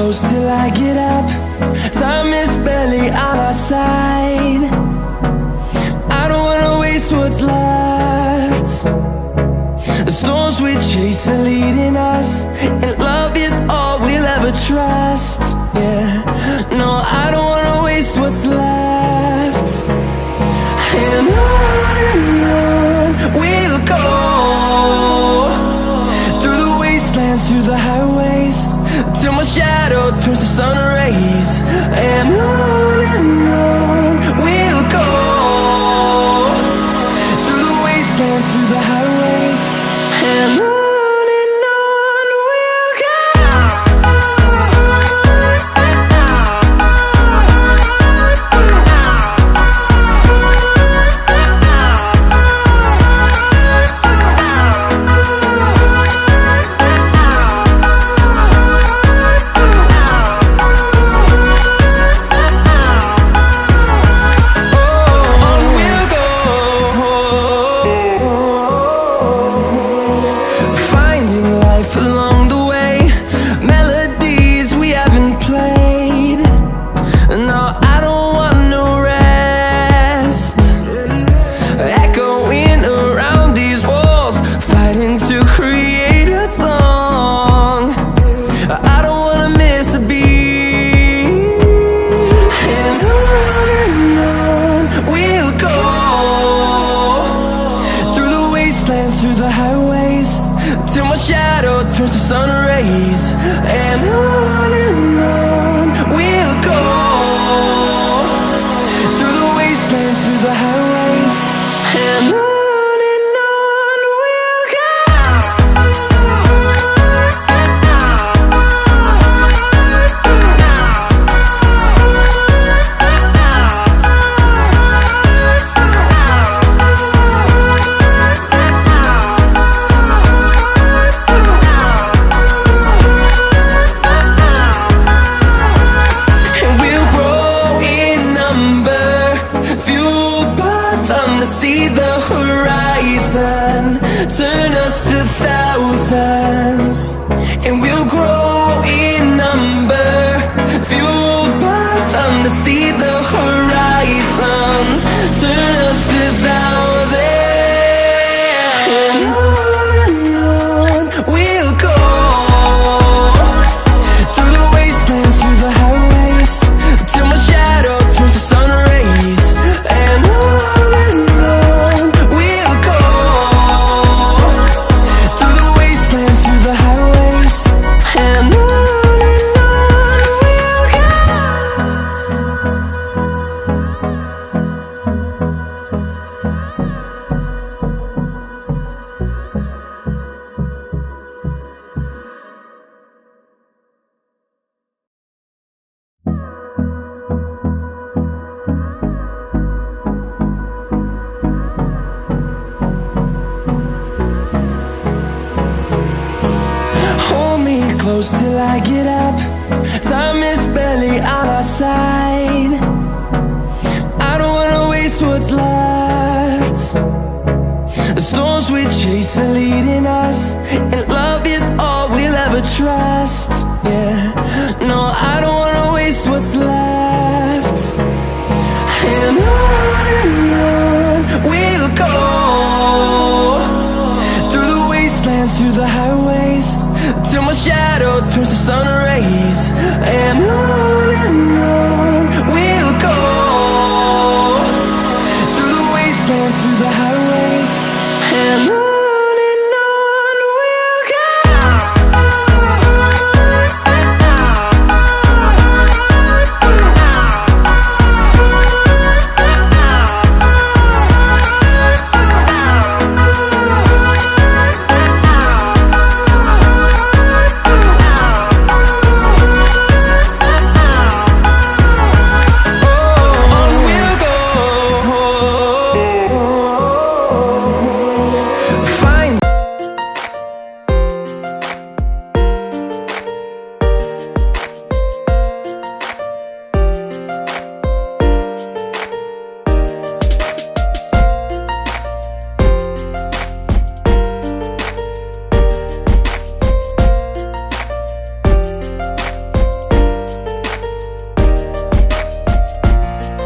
close till I get up. Time is barely on our side. I don't wanna waste what's left. The storms we chase are leading us, and love is all we'll ever trust. Yeah, no, I don't wanna waste what's left. And on we'll go, through the wastelands, through the highways, till my shadow turns to sun rays. And on we'll go, through the wastelands, through the highways, and on we'll go. Through the highways, till my shadow turns to sun rays. And on we'll go, through the wastelands, through the highways, and on we'll go. See the horizon turn us to thousands, and we'll grow in number, fueled by them. To see the horizon turn us to thousands, and on we'll go, through the wastelands, through the highways, till my shadow turns to sun rays. And close till I get up. Time is barely on our side. I don't wanna waste what's left. The storms we chase are leading us, and love is